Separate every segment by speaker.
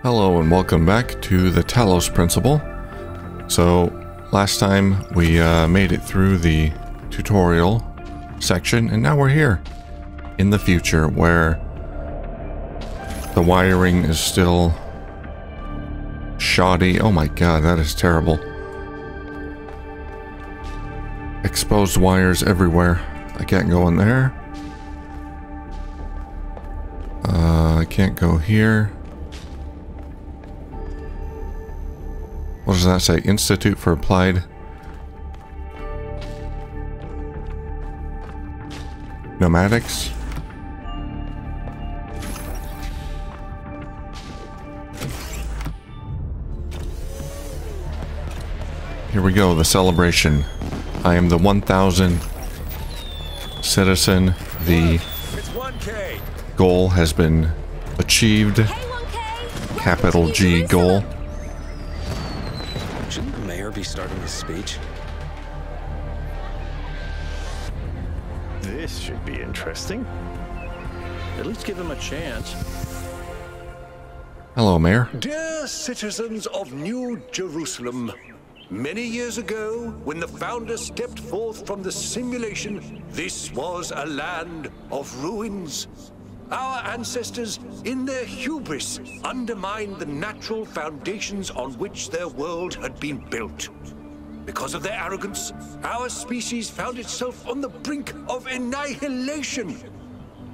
Speaker 1: Hello and welcome back to the Talos Principle. So last time we made it through the tutorial section, and now we're here in the future where the wiring is still shoddy. Oh my god, that is terrible. Exposed wires everywhere. I can't go in there. I can't go here. What does that say? Institute for Applied Pneumatics? Here we go, the celebration. I am the 1000th citizen. The goal has been achieved. Capital G goal.
Speaker 2: Shouldn't the mayor be starting his speech?
Speaker 3: This should be interesting.
Speaker 4: At least give him a chance.
Speaker 1: Hello, Mayor.
Speaker 5: Dear citizens of New Jerusalem, many years ago, when the founder stepped forth from the simulation, this was a land of ruins. Our ancestors, in their hubris, undermined the natural foundations on which their world had been built. Because of their arrogance, our species found itself on the brink of annihilation.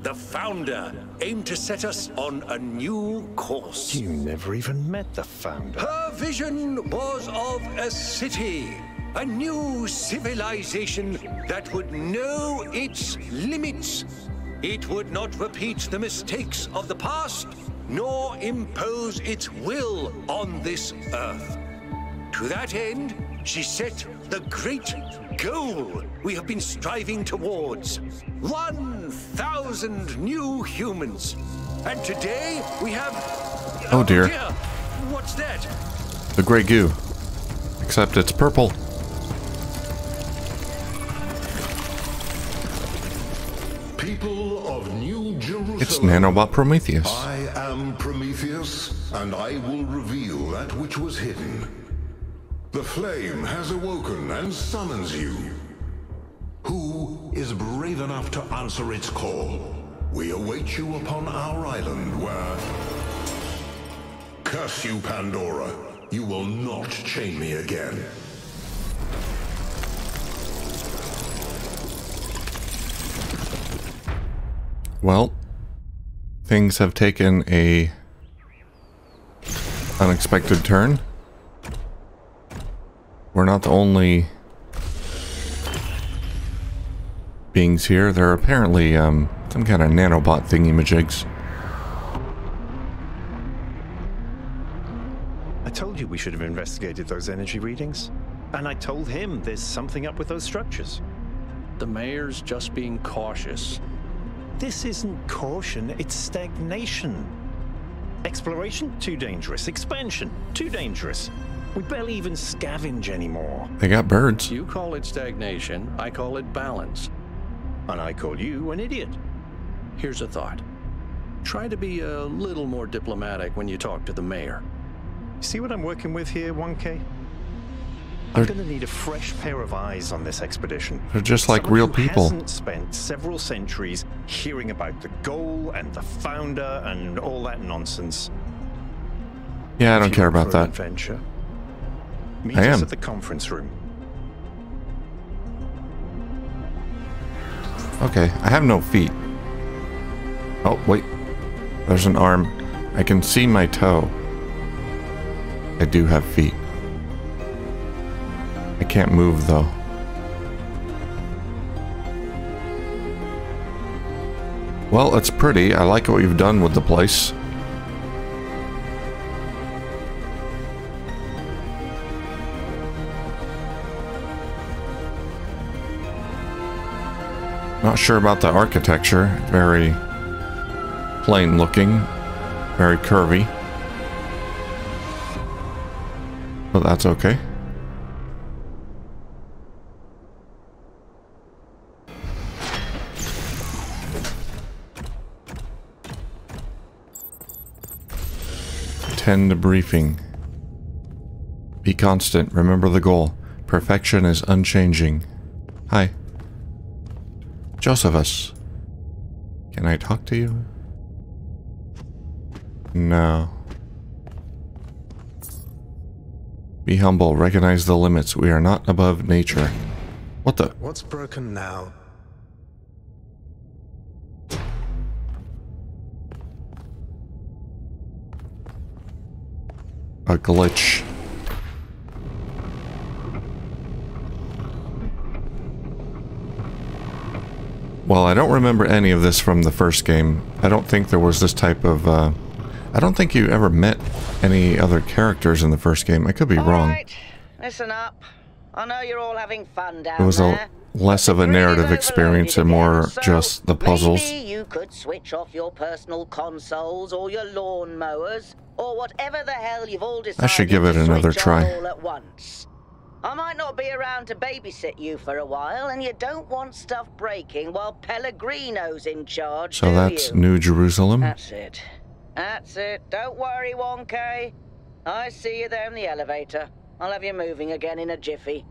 Speaker 5: The founder aimed to set us on a new course.
Speaker 3: You never even met the founder.
Speaker 5: Her vision was of a city, a new civilization that would know its limits. It would not repeat the mistakes of the past, nor impose its will on this earth. To that end, she set the great goal we have been striving towards. 1,000 new humans. And today we have...
Speaker 1: Oh dear.
Speaker 5: What's that?
Speaker 1: The gray goo. Except it's purple.
Speaker 6: People of New Jerusalem.
Speaker 1: It's Nanobot Prometheus.
Speaker 6: I am Prometheus, and I will reveal that which was hidden. The flame has awoken and summons you. Who is brave enough to answer its call? We await you upon our island where... Curse you, Pandora. You will not chain me again.
Speaker 1: Well, things have taken a unexpected turn. We're not the only beings here. There are apparently some kind of nanobot thingy-majigs.
Speaker 3: I told you we should have investigated those energy readings. And I told him there's something up with those structures.
Speaker 4: The mayor's just being cautious.
Speaker 3: This isn't caution, it's stagnation. Exploration? Too dangerous. Expansion? Too dangerous. We barely even scavenge anymore.
Speaker 1: They got birds.
Speaker 4: You call it stagnation, I call it balance.
Speaker 3: And I call you an idiot.
Speaker 4: Here's a thought. Try to be a little more diplomatic when you talk to the mayor.
Speaker 3: See what I'm working with here, 1K? I'm gonna need a fresh pair of eyes on this expedition.
Speaker 1: They're just like
Speaker 3: Someone
Speaker 1: real
Speaker 3: who
Speaker 1: people.
Speaker 3: hasn't spent several centuries hearing about the goal and the founder and all that nonsense.
Speaker 1: Yeah, I don't
Speaker 3: If
Speaker 1: care
Speaker 3: you're
Speaker 1: about
Speaker 3: up for an
Speaker 1: that.
Speaker 3: adventure, meet
Speaker 1: I
Speaker 3: us
Speaker 1: am.
Speaker 3: at the conference room.
Speaker 1: Okay, I have no feet. Oh, wait. There's an arm. I can see my toe. I do have feet. I can't move, though. Well, it's pretty. I like what you've done with the place. Not sure about the architecture. Very plain looking. Very curvy. But that's okay. Attend briefing. Be constant. Remember the goal. Perfection is unchanging. Hi. Josephus. Can I talk to you? No. Be humble. Recognize the limits. We are not above nature. What the?
Speaker 7: What's broken now?
Speaker 1: A glitch. Well, I don't remember any of this from the first game. I don't think there was this type of, I don't think you ever met any other characters in the first game. I could be wrong.
Speaker 8: Right, listen up. I know you're all having fun down
Speaker 1: It was
Speaker 8: there.
Speaker 1: less of a narrative experience and more just the puzzles.
Speaker 8: Maybe you could switch off your personal consoles or your lawn mowers or whatever the hell you've all decided
Speaker 1: I should give it
Speaker 8: to
Speaker 1: another
Speaker 8: switch
Speaker 1: try.
Speaker 8: on all at once. I might not be around to babysit you for a while, and you don't want stuff breaking while Pellegrino's in charge,
Speaker 1: So
Speaker 8: do
Speaker 1: that's
Speaker 8: you?
Speaker 1: New Jerusalem?
Speaker 8: That's it. That's it. Don't worry, 1K. I see you there in the elevator. I'll have you moving again in a jiffy.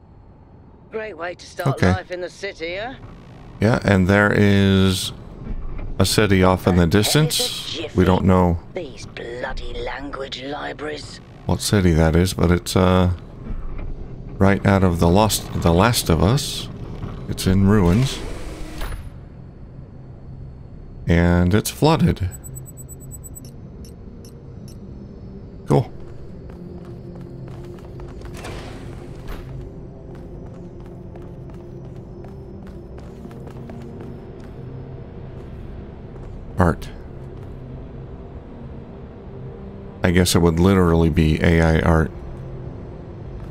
Speaker 8: Great way to start life in the city, huh?
Speaker 1: Yeah, and there is a city off in the distance. We don't know
Speaker 8: These bloody language libraries.
Speaker 1: what city that is, but it's right out of The Last of Us. It's in ruins. And it's flooded. Cool. Art. I guess it would literally be AI art,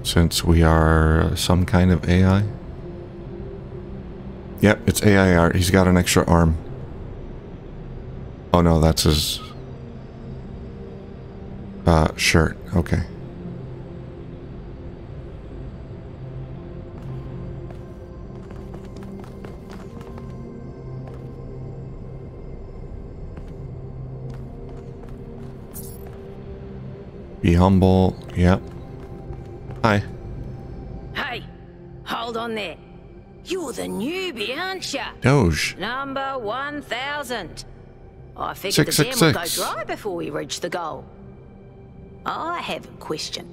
Speaker 1: since we are some kind of AI. Yep, it's AI art. He's got an extra arm. Oh no, that's his shirt. Okay. Be humble. Yep. Hi.
Speaker 9: Hey, hold on there. You're the newbie, aren't ya?
Speaker 1: Doge.
Speaker 9: Number 1000. I figured the dam would go
Speaker 1: 666.
Speaker 9: dry before we reach the goal. I have a question.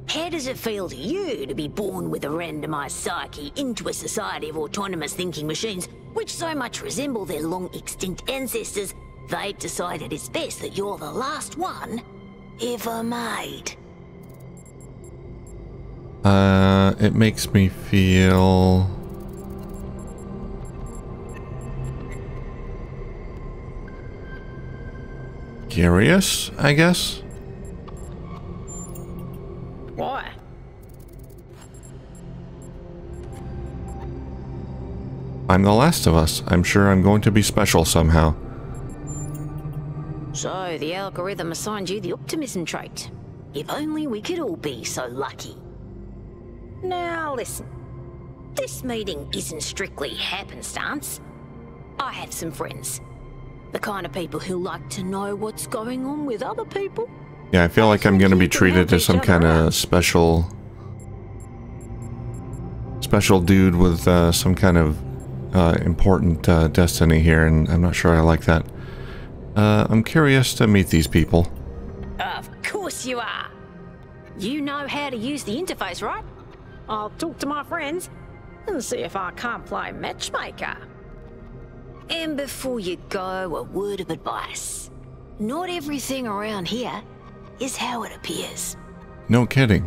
Speaker 9: How does it feel to you to be born with a randomized psyche into a society of autonomous thinking machines which so much resemble their long-extinct ancestors, they've decided it's best that you're the last one ever made?
Speaker 1: It makes me feel... curious, I guess?
Speaker 9: Why?
Speaker 1: I'm the last of us. I'm sure I'm going to be special somehow.
Speaker 9: So the algorithm assigned you the optimism trait. If only we could all be so lucky. Now listen, this meeting isn't strictly happenstance. I have some friends. The kind of people who like to know what's going on with other people.
Speaker 1: Yeah, I feel like I'm going to be treated as some kind of special dude with some kind of important destiny here, and I'm not sure I like that. I'm curious to meet these people.
Speaker 9: Of course you are. You know how to use the interface, right? I'll talk to my friends and see if I can't play matchmaker. And before you go, a word of advice. Not everything around here is how it appears.
Speaker 1: No kidding.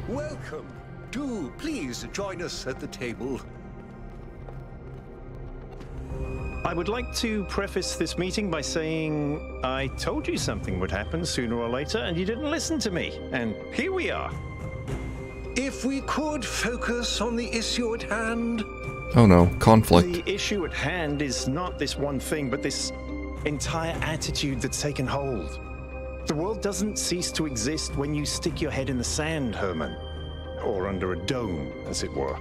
Speaker 5: Welcome. Do please join us at the table.
Speaker 3: I would like to preface this meeting by saying I told you something would happen sooner or later, and you didn't listen to me. And here we are.
Speaker 5: If we could focus on the issue at hand.
Speaker 1: Oh no, conflict.
Speaker 3: The issue at hand is not this one thing, but this entire attitude that's taken hold. The world doesn't cease to exist when you stick your head in the sand, Herman. Or under a dome, as it were.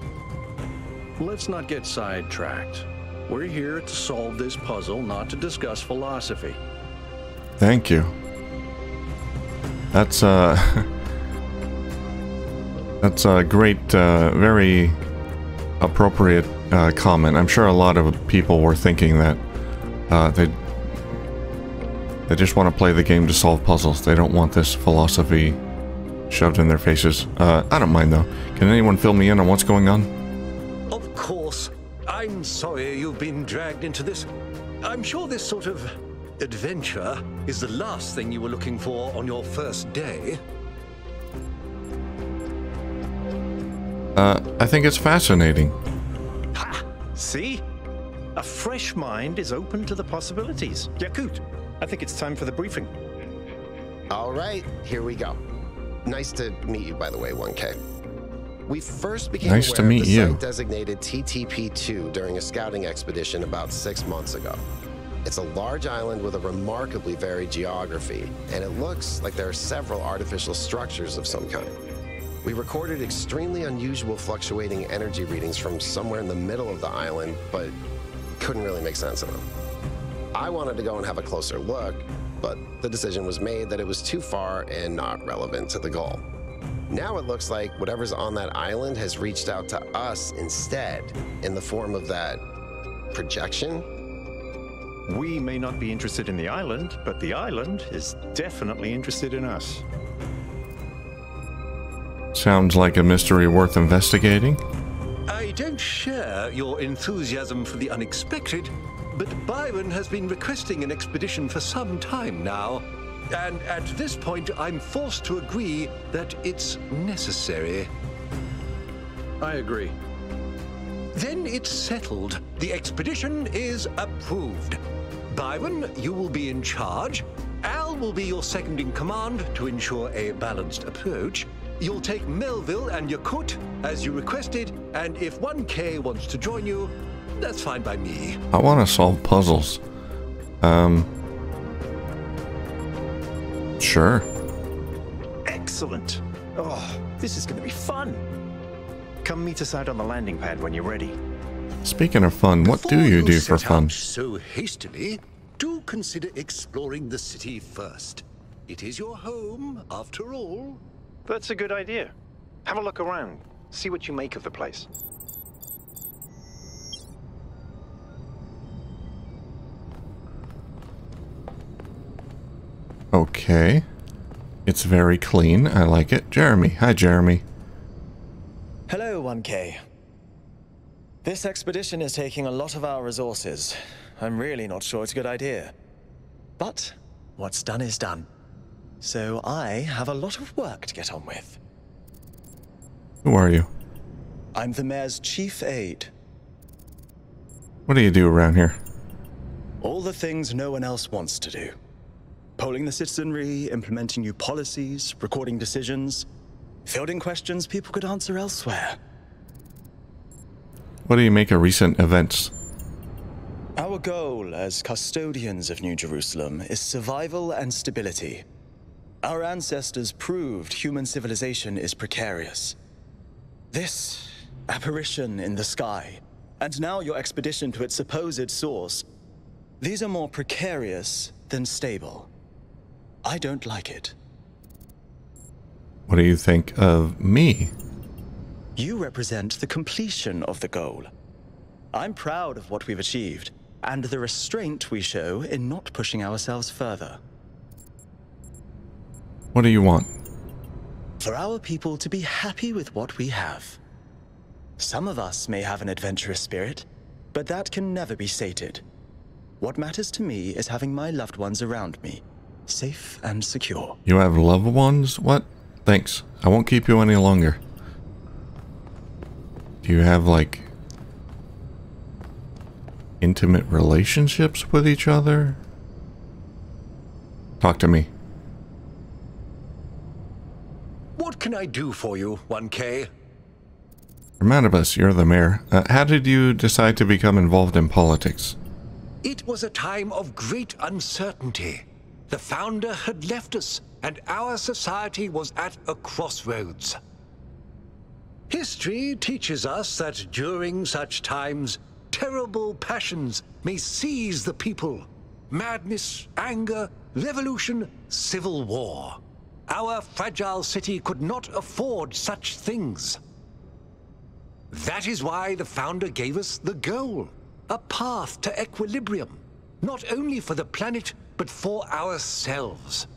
Speaker 4: Let's not get sidetracked. We're here to solve this puzzle, not to discuss philosophy.
Speaker 1: Thank you. That's that's a great, very appropriate comment. I'm sure a lot of people were thinking that they just want to play the game to solve puzzles. They don't want this philosophy shoved in their faces. I don't mind though. Can anyone fill me in on what's going on?
Speaker 5: Of course. I'm sorry you've been dragged into this. I'm sure this sort of adventure is the last thing you were looking for on your first day.
Speaker 1: I think it's fascinating.
Speaker 3: Ha! See? A fresh mind is open to the possibilities. Yakut, I think it's time for the briefing.
Speaker 7: All right, here we go. Nice to meet you, by the way, 1K. We first became aware of the site designated TTP-2 during a scouting expedition about 6 months ago. It's a large island with a remarkably varied geography, and it looks like there are several artificial structures of some kind. We recorded extremely unusual fluctuating energy readings from somewhere in the middle of the island, but couldn't really make sense of them. I wanted to go and have a closer look, but the decision was made that it was too far and not relevant to the goal. Now it looks like whatever's on that island has reached out to us instead, in the form of that projection.
Speaker 3: We may not be interested in the island, but the island is definitely interested in us.
Speaker 1: Sounds like a mystery worth investigating.
Speaker 5: I don't share your enthusiasm for the unexpected, but Byron has been requesting an expedition for some time now. And at this point, I'm forced to agree that it's necessary.
Speaker 4: I agree.
Speaker 5: Then it's settled. The expedition is approved. Byron, you will be in charge. Al will be your second in command to ensure a balanced approach. You'll take Melville and Yakut as you requested, and if 1K wants to join you, that's fine by me.
Speaker 1: I want to solve puzzles. Sure.
Speaker 3: Excellent. Oh, this is going to be fun. Come meet us out on the landing pad when you're ready.
Speaker 1: Speaking of fun, what do you do for fun?
Speaker 5: So hastily, do consider exploring the city first. It is your home, after all.
Speaker 3: That's a good idea. Have a look around. See what you make of the place.
Speaker 1: Okay. It's very clean. I like it. Jeremy. Hi, Jeremy.
Speaker 10: Hello, 1K. This expedition is taking a lot of our resources. I'm really not sure it's a good idea. But what's done is done. So I have a lot of work to get on with.
Speaker 1: Who are you?
Speaker 10: I'm the mayor's chief aide.
Speaker 1: What do you do around here?
Speaker 10: All the things no one else wants to do. Polling the citizenry, implementing new policies, recording decisions, fielding questions people could answer elsewhere.
Speaker 1: What do you make of recent events?
Speaker 10: Our goal as custodians of New Jerusalem is survival and stability. Our ancestors proved human civilization is precarious. This apparition in the sky, and now your expedition to its supposed source, these are more precarious than stable. I don't like it.
Speaker 1: What do you think of me?
Speaker 10: You represent the completion of the goal. I'm proud of what we've achieved, and the restraint we show in not pushing ourselves further.
Speaker 1: What do you want?
Speaker 10: For our people to be happy with what we have. Some of us may have an adventurous spirit, but that can never be sated. What matters to me is having my loved ones around me, safe and secure.
Speaker 1: You have loved ones? What? Thanks. I won't keep you any longer. Do you have, like, intimate relationships with each other? Talk to me.
Speaker 5: What can I do for you, 1K?
Speaker 1: Romanibus, you're the mayor. How did you decide to become involved in politics?
Speaker 5: It was a time of great uncertainty. the founder had left us, and our society was at a crossroads. History teaches us that during such times, terrible passions may seize the people. Madness, anger, revolution, civil war. Our fragile city could not afford such things. That is why the founder gave us the goal, a path to equilibrium, not only for the planet, but for ourselves.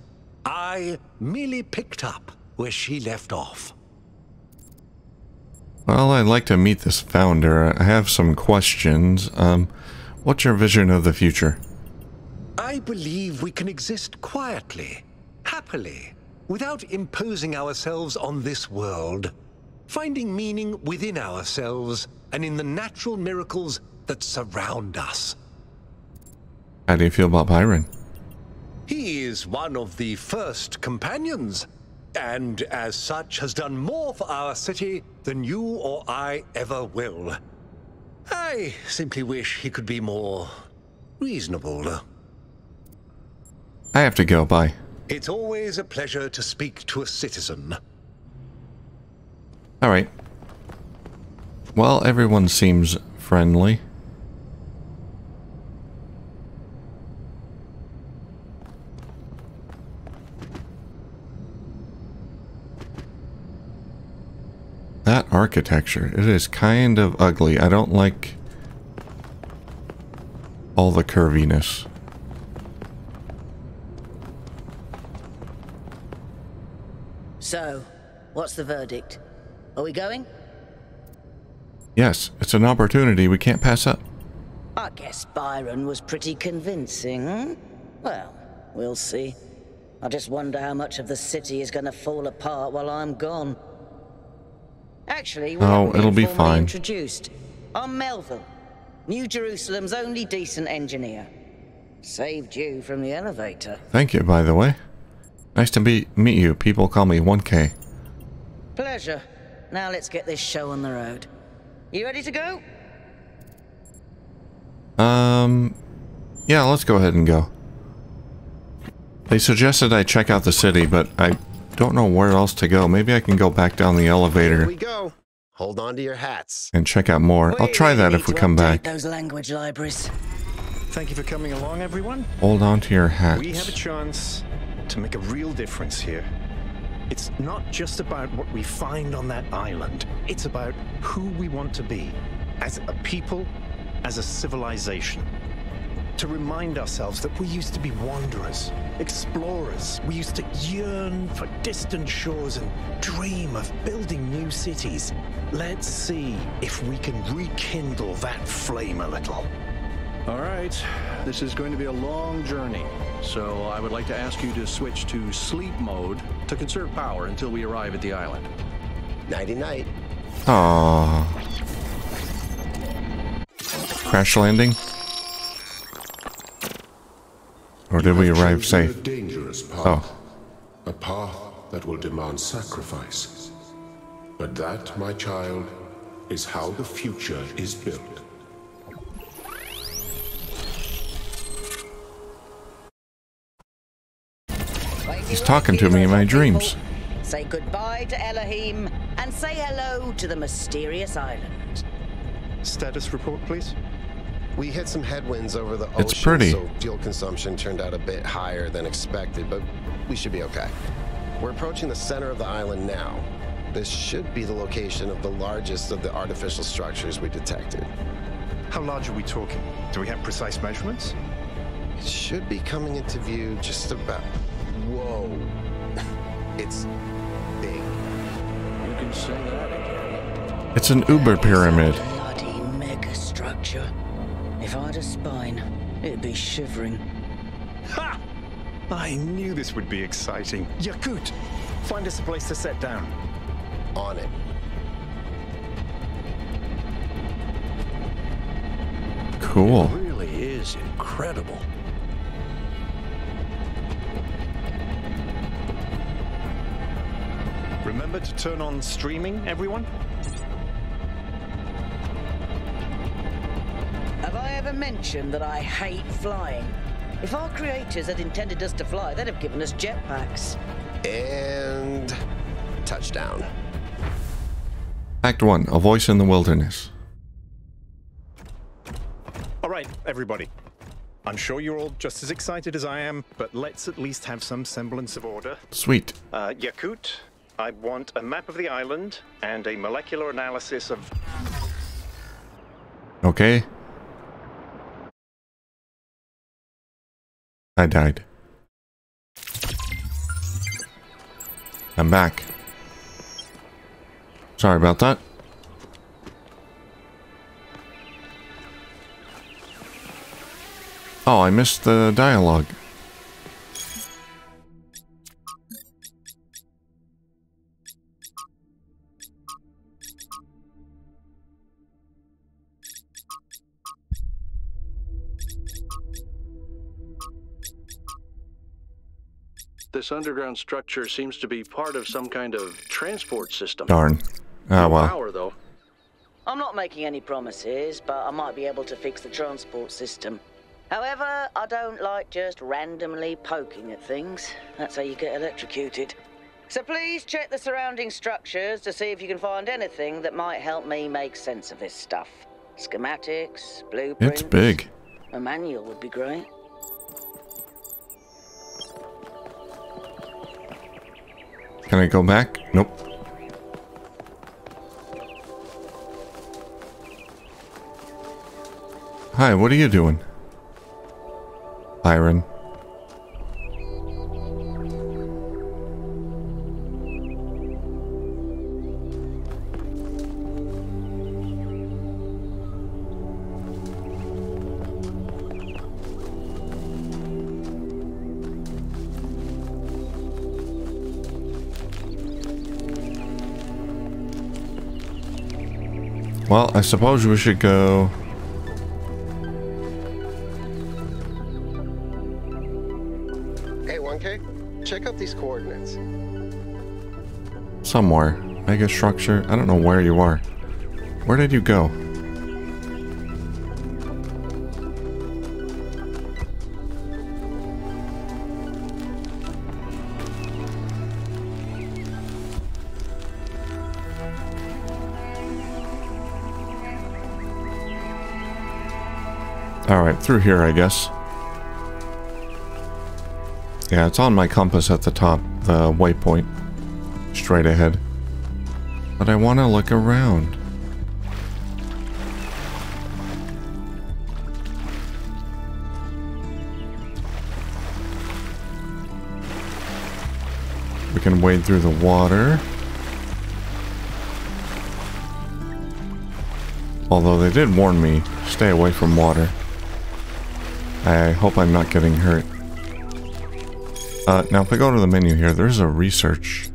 Speaker 5: I merely picked up where she left off.
Speaker 1: Well, I'd like to meet this founder. I have some questions. What's your vision of the future?
Speaker 5: I believe we can exist quietly, happily, without imposing ourselves on this world, finding meaning within ourselves and in the natural miracles that surround us.
Speaker 1: How do you feel about Byron?
Speaker 5: He is one of the first companions, and as such has done more for our city than you or I ever will. I simply wish he could be more reasonable.
Speaker 1: I have to go, bye.
Speaker 5: It's always a pleasure to speak to a citizen.
Speaker 1: Alright. Well, everyone seems friendly. That architecture, it is kind of ugly. I don't like all the curviness.
Speaker 8: So, what's the verdict? Are we going?
Speaker 1: Yes, it's an opportunity we can't pass up.
Speaker 8: I guess Byron was pretty convincing, hmm? Well, we'll see. I just wonder how much of the city is going to fall apart while I'm gone. Actually,
Speaker 1: it'll be fine.
Speaker 8: Introduced. I'm Melville, New Jerusalem's only decent engineer. Saved you from the elevator.
Speaker 1: Thank you, by the way. Nice to meet you. People call me 1K.
Speaker 8: Pleasure. Now let's get this show on the road. You ready to go?
Speaker 1: Yeah, let's go ahead and go. They suggested I check out the city, but I don't know where else to go. Maybe I can go back down the elevator.
Speaker 7: Here we go. Hold on to your hats.
Speaker 1: And check out more. I'll try that if we come back.
Speaker 8: Those language libraries.
Speaker 3: Thank you for coming along, everyone.
Speaker 1: Hold on to your hats.
Speaker 3: We have a chance to make a real difference here. It's not just about what we find on that island. It's about who we want to be as a people, as a civilization. To remind ourselves that we used to be wanderers, explorers. We used to yearn for distant shores and dream of building new cities. Let's see if we can rekindle that flame a little.
Speaker 4: All right, this is going to be a long journey, so I would like to ask you to switch to sleep mode to conserve power until we arrive at the island.
Speaker 7: Nighty-night.
Speaker 1: Aww. Crash landing? Or did we arrive safe?
Speaker 6: A dangerous path. A path that will demand sacrifice. But that, my child, is how the future is built.
Speaker 1: He's talking to me in my dreams.
Speaker 8: Say goodbye to Elohim and say hello to the mysterious island.
Speaker 3: Status report, please.
Speaker 7: We hit some headwinds over the ocean,
Speaker 1: It's pretty.
Speaker 7: so fuel consumption turned out a bit higher than expected, but we should be okay. We're approaching the center of the island now. This should be the location of the largest of the artificial structures we detected.
Speaker 3: How large are we talking? Do we have precise measurements?
Speaker 7: It should be coming into view just about... Whoa. It's big.
Speaker 4: You can say that again.
Speaker 1: It's an Uber pyramid.
Speaker 8: Bloody mega structure. If I had a spine, it'd be shivering.
Speaker 3: Ha! I knew this would be exciting. Yakut, find us a place to set down.
Speaker 7: On it.
Speaker 1: Cool.
Speaker 4: It really is incredible.
Speaker 3: Remember to turn on streaming, everyone?
Speaker 8: Have I ever mentioned that I hate flying? If our creators had intended us to fly, they'd have given us jetpacks.
Speaker 7: And touchdown.
Speaker 1: Act 1, A Voice in the Wilderness.
Speaker 3: All right, everybody. I'm sure you're all just as excited as I am, but let's at least have some semblance of order.
Speaker 1: Sweet.
Speaker 3: Yakut, I want a map of the island and a molecular analysis of...
Speaker 1: Okay. I died. I'm back. Sorry about that. Oh, I missed the dialogue.
Speaker 4: This underground structure seems to be part of some kind of transport system.
Speaker 1: Darn. Ah, well.
Speaker 4: Power, though.
Speaker 8: I'm not making any promises, but I might be able to fix the transport system. However, I don't like just randomly poking at things. That's how you get electrocuted. So please check the surrounding structures to see if you can find anything that might help me make sense of this stuff. Schematics, blueprints.
Speaker 1: It's big.
Speaker 8: A manual would be great.
Speaker 1: Can I go back? Nope. Hi, what are you doing? Byron. Well, I suppose we should go...
Speaker 7: Hey, 1K, check out these coordinates.
Speaker 1: somewhere. Mega structure. I don't know where you are. Where did you go? Alright, through here, I guess. Yeah, it's on my compass at the top, the waypoint. Straight ahead. But I want to look around. We can wade through the water. Although they did warn me, stay away from water. I hope I'm not getting hurt. Now if I go to the menu here, there's a research.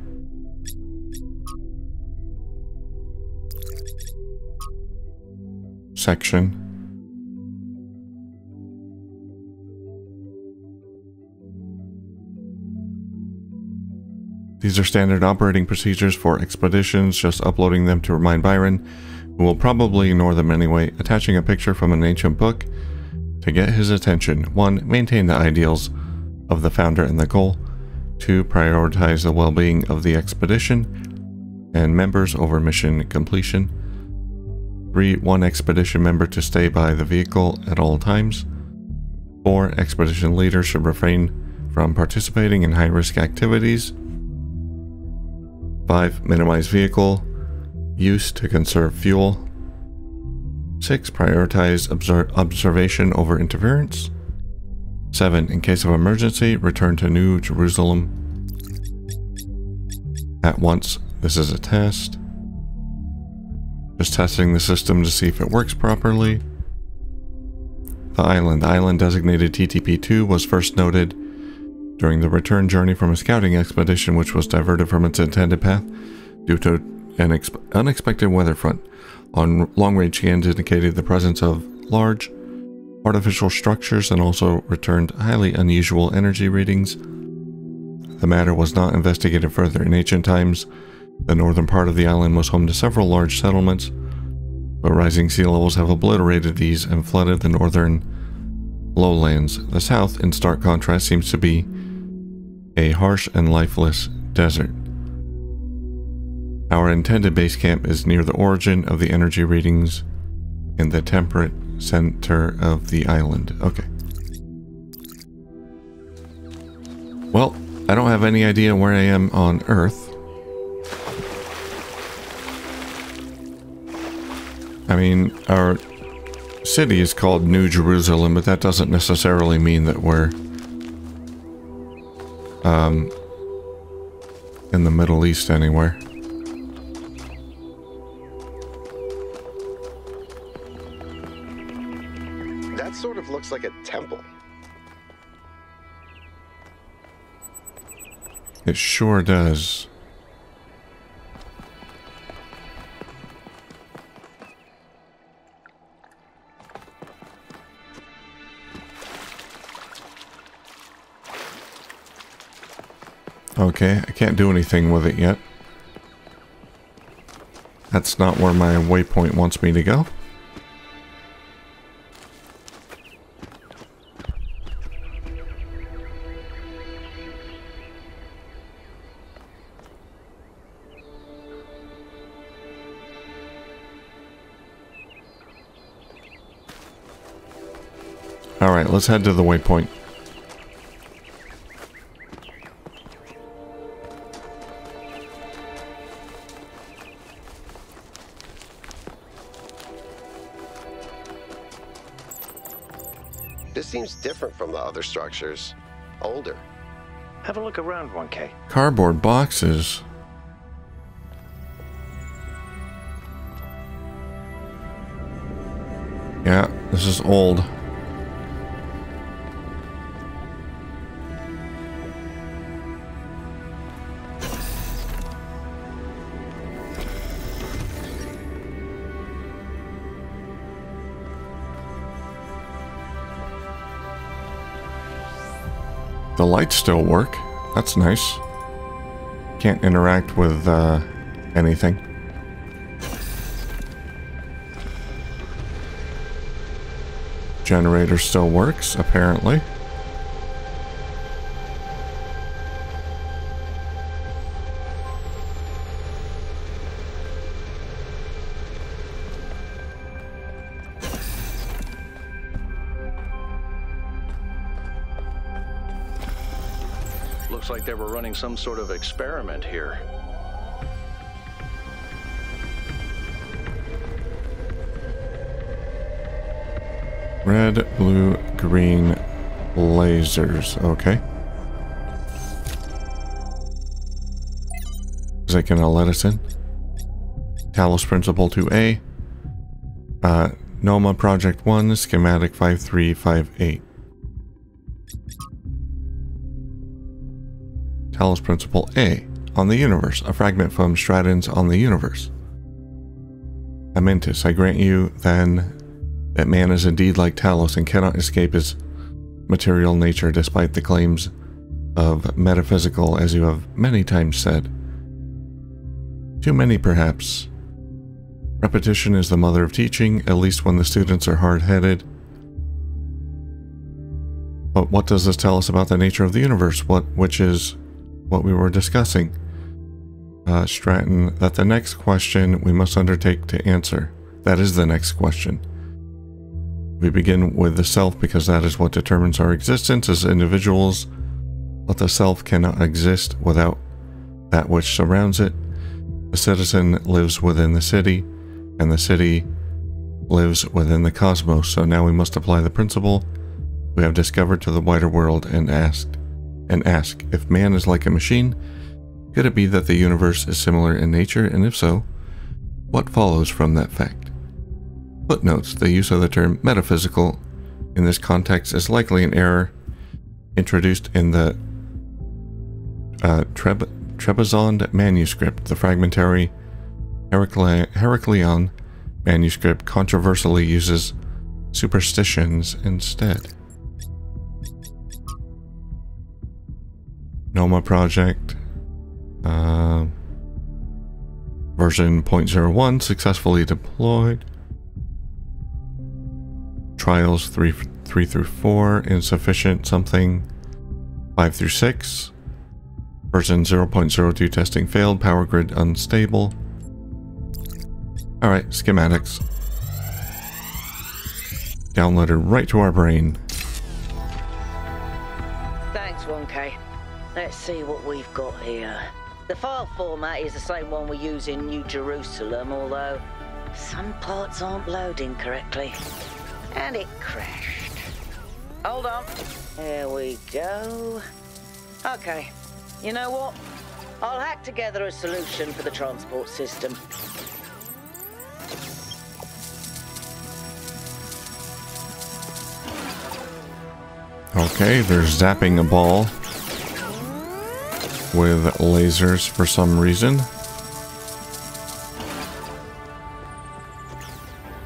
Speaker 1: Section. These are standard operating procedures for expeditions, just uploading them to remind Byron, who will probably ignore them anyway, attaching a picture from an ancient book to get his attention. 1. Maintain the ideals of the founder and the goal. 2. Prioritize the well-being of the expedition and members over mission completion. 3. 1 expedition member to stay by the vehicle at all times. 4. Expedition leader should refrain from participating in high-risk activities. 5. Minimize vehicle use to conserve fuel. 6. Prioritize observation over interference. 7. In case of emergency, return to New Jerusalem at once. This is a test. Just testing the system to see if it works properly. The island designated TTP-2 was first noted during the return journey from a scouting expedition which was diverted from its intended path due to an unexpected weather front. On long-range scans indicated the presence of large artificial structures and also returned highly unusual energy readings. The matter was not investigated further. In ancient times, the northern part of the island was home to several large settlements, but rising sea levels have obliterated these and flooded the northern lowlands. The south, in stark contrast, seems to be a harsh and lifeless desert. Our intended base camp is near the origin of the energy readings in the temperate center of the island. Okay. Well, I don't have any idea where I am on Earth. I mean, our city is called New Jerusalem, but that doesn't necessarily mean that we're in the Middle East anywhere.
Speaker 7: That sort of looks like a temple.
Speaker 1: It sure does. Okay, I can't do anything with it yet. That's not where my waypoint wants me to go. Alright, let's head to the waypoint.
Speaker 7: This seems different from the other structures. Older.
Speaker 3: Have a look around, 1K.
Speaker 1: Cardboard boxes. Yeah, this is old. The lights still work. That's nice. Can't interact with anything. Generator still works, apparently.
Speaker 4: Looks like they were running some sort of experiment here.
Speaker 1: Red, blue, green lasers. Okay. Is that gonna let us in? Talos Principle 2A. NOMA Project 1, Schematic 5358. Talos Principle A. On the universe. A fragment from Stratton's On the Universe. Amentis, I grant you, then, that man is indeed like Talos and cannot escape his material nature despite the claims of metaphysical, as you have many times said. Too many, perhaps. Repetition is the mother of teaching, at least when the students are hard-headed. But what does this tell us about the nature of the universe, which is what we were discussing? Stratton, that the next question we must undertake to answer. That is the next question. We begin with the self because that is what determines our existence as individuals, but the self cannot exist without that which surrounds it. The citizen lives within the city, and the city lives within the cosmos. So now we must apply the principle we have discovered to the wider world and ask, if man is like a machine, could it be that the universe is similar in nature, and if so, what follows from that fact? Footnotes: the use of the term metaphysical in this context is likely an error introduced in the Trebizond manuscript. The fragmentary Heracleon manuscript controversially uses superstitions instead. NOMA project version 0.01 successfully deployed. Trials 3 3 through 4, insufficient something. 5 through 6. Version 0.02 testing failed, power grid unstable. Alright, schematics. Downloaded right to our brain.
Speaker 8: Thanks, 1K. Let's see what we've got here. The file format is the same one we use in New Jerusalem, although some parts aren't loading correctly. And it crashed. Hold on. There we go. Okay. You know what? I'll hack together a solution for the transport system.
Speaker 1: Okay, they're zapping a ball with lasers for some reason.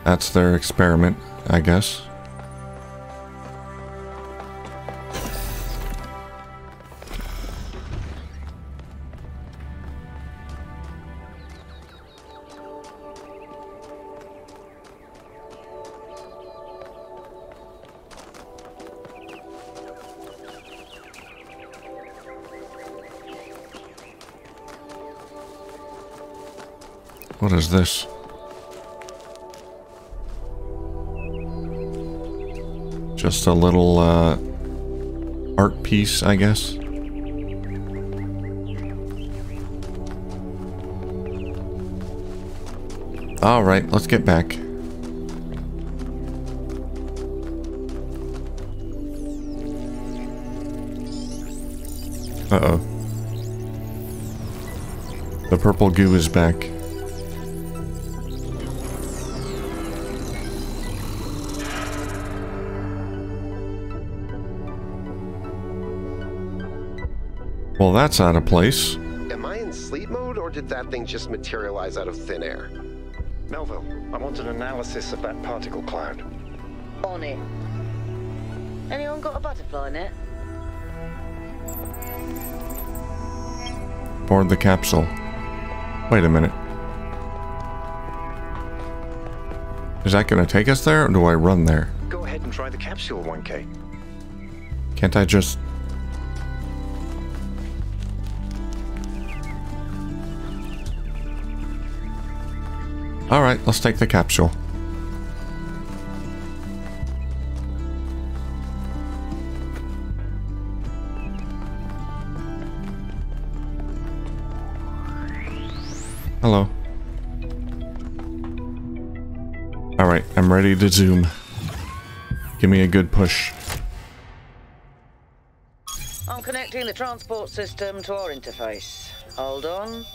Speaker 1: That's their experiment, I guess. What is this? Just a little art piece, I guess. All right, let's get back. Uh-oh. The purple goo is back. Well, that's out of place.
Speaker 7: Am I in sleep mode, or did that thing just materialize out of thin air?
Speaker 3: Melville, I want an analysis of that particle cloud.
Speaker 8: On it. Anyone got a butterfly net?
Speaker 1: Board the capsule. Wait a minute. Is that going to take us there, or do I run there?
Speaker 3: Go ahead and try the capsule, 1K.
Speaker 1: Can't I just... Alright, let's take the capsule. Hello. Alright, I'm ready to zoom. Give me a good push.
Speaker 8: I'm connecting the transport system to our interface. Hold on.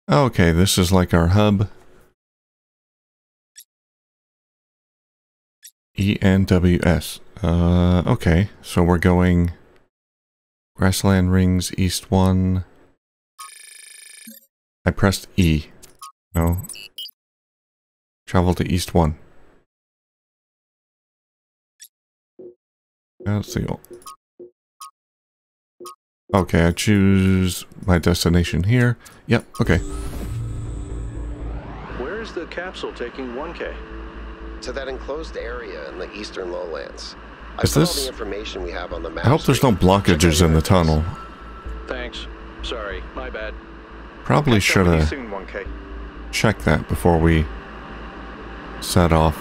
Speaker 1: Okay, this is like our hub. ENWS. Okay, so we're going Grassland Rings, East 1. I pressed E. No. Travel to East 1. Let's see. Okay, I choose my destination here. Yep, okay.
Speaker 4: Where's the capsule taking 1K?
Speaker 7: To that enclosed area in the eastern lowlands.
Speaker 1: Is
Speaker 7: all
Speaker 1: this...
Speaker 7: the information we have on the map.
Speaker 1: I hope there's no blockages in the tunnel.
Speaker 4: Thanks. Sorry, my bad.
Speaker 1: Probably should have checked that before we set off.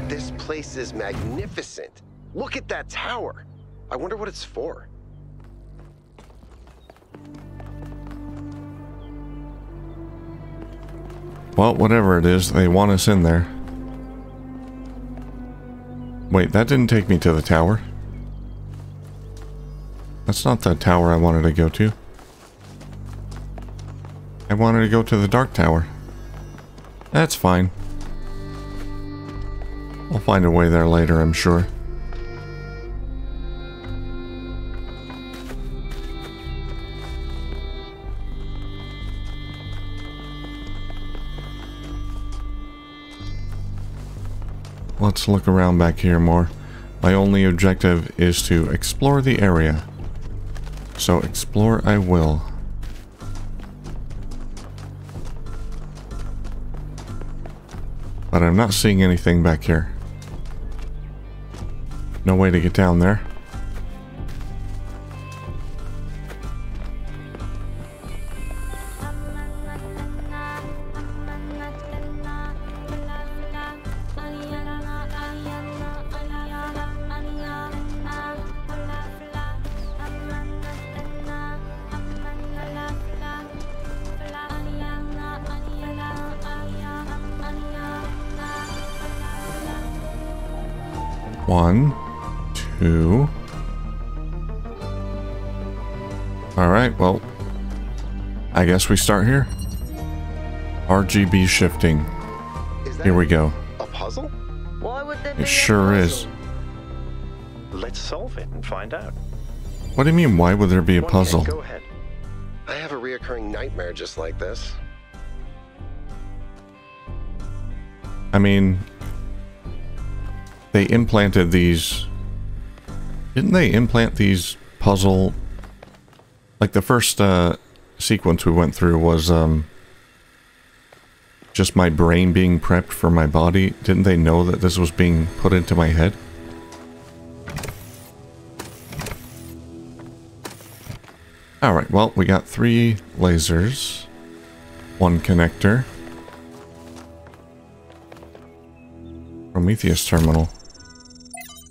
Speaker 7: This place is magnificent. Look at that tower. I wonder what it's for.
Speaker 1: Well, whatever it is, they want us in there. Wait, that didn't take me to the tower. That's not the tower I wanted to go to. I wanted to go to the Dark Tower. That's fine. I'll find a way there later, I'm sure. let's look around back here more. My only objective is to explore the area. So explore I will. But I'm not seeing anything back here. No way to get down there. One, two. Alright, well, I guess we start here. RGB shifting. Here we go.
Speaker 7: A puzzle?
Speaker 8: Why would there be
Speaker 1: It sure is.
Speaker 3: Let's solve it and find out.
Speaker 1: What do you mean, why would there be a puzzle?
Speaker 3: Go ahead.
Speaker 7: I have a reoccurring nightmare just like this.
Speaker 1: I mean, they implanted these... Didn't they implant these puzzle... Like the first sequence we went through was just my brain being prepped for my body. Didn't they know that this was being put into my head? Alright, well, we got 3 lasers. 1 connector. Prometheus terminal.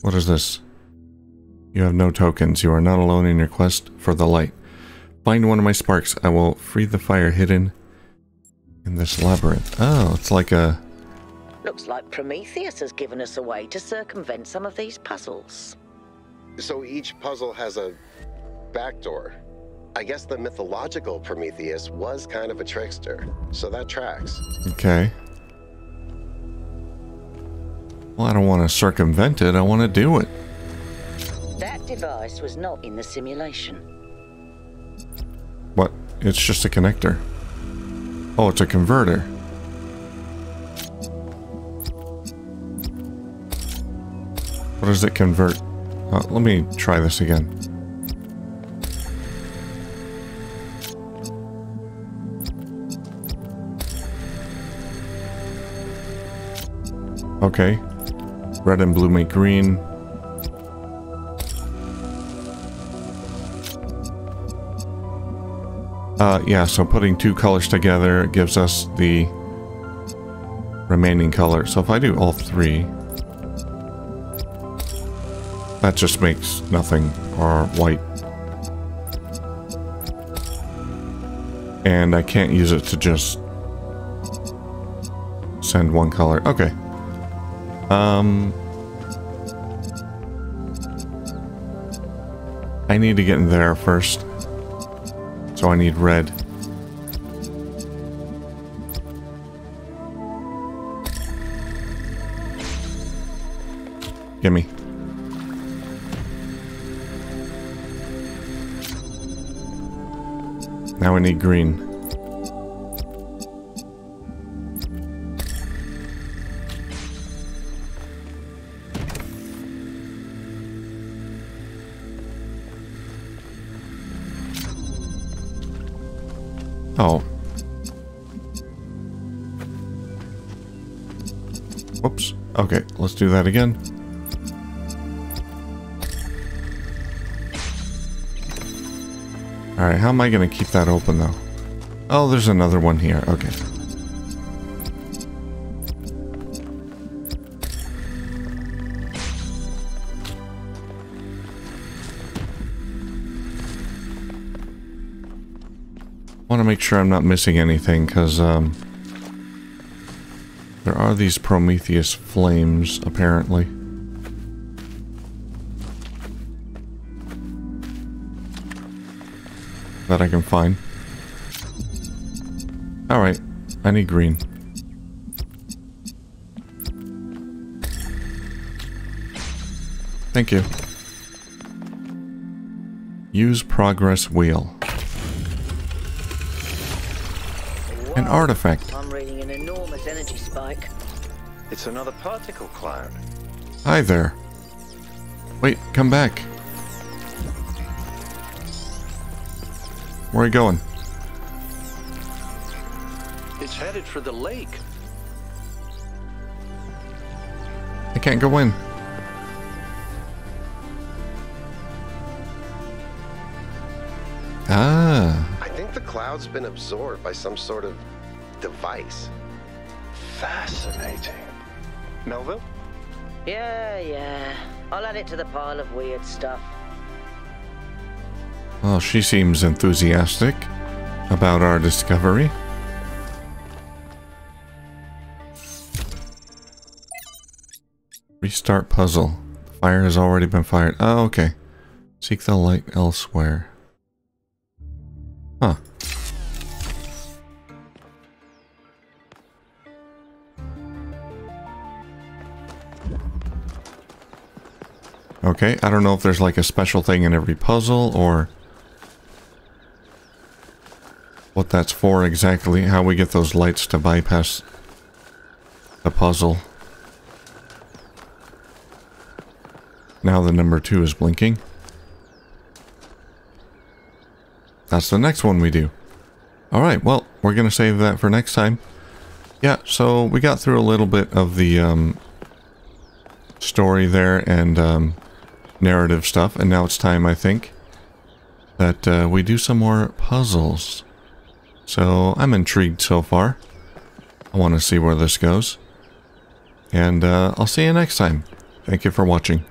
Speaker 1: What is this? You have no tokens. You are not alone in your quest for the light. Find one of my sparks. I will free the fire hidden in this labyrinth. Oh, it's like a...
Speaker 8: Looks like Prometheus has given us a way to circumvent some of these puzzles.
Speaker 7: So each puzzle has a backdoor. I guess the mythological Prometheus was kind of a trickster, so that tracks.
Speaker 1: Okay. Well, I don't want to circumvent it. I want to do it.
Speaker 8: That device was not in the simulation.
Speaker 1: What? It's just a connector. Oh, it's a converter. What does it convert? Let me try this again. Okay. Red and blue make green. Yeah, so putting 2 colors together gives us the remaining color. So if I do all 3, that just makes nothing, or white. And I can't use it to just send 1 color. Okay. I need to get in there first. So I need red. Gimme. Now I need green. Oh. Whoops. Okay, let's do that again. Alright, how am I going to keep that open though? Oh, there's another one here. Okay. I want to make sure I'm not missing anything, because there are these Prometheus flames, apparently. That I can find. Alright, I need green. Thank you. Use progress wheel. An artifact.
Speaker 8: I'm reading an enormous energy spike.
Speaker 3: It's another particle cloud.
Speaker 1: Hi there. Wait, come back. Where are you going?
Speaker 4: It's headed for the lake.
Speaker 1: I can't go in. Ah.
Speaker 7: I think the cloud's been absorbed by some sort of device.
Speaker 3: Fascinating. Melville?
Speaker 8: Yeah. I'll add it to the pile of weird stuff.
Speaker 1: Well, she seems enthusiastic about our discovery. Restart puzzle. The fire has already been fired. Oh, okay. Seek the light elsewhere. Huh. Okay, I don't know if there's like a special thing in every puzzle or what that's for exactly, how we get those lights to bypass the puzzle. Now the number 2 is blinking. That's the next one we do. Alright, well, we're going to save that for next time. Yeah, so we got through a little bit of the story there and narrative stuff, and now it's time, I think, that we do some more puzzles. So I'm intrigued so far. I want to see where this goes. And I'll see you next time. Thank you for watching.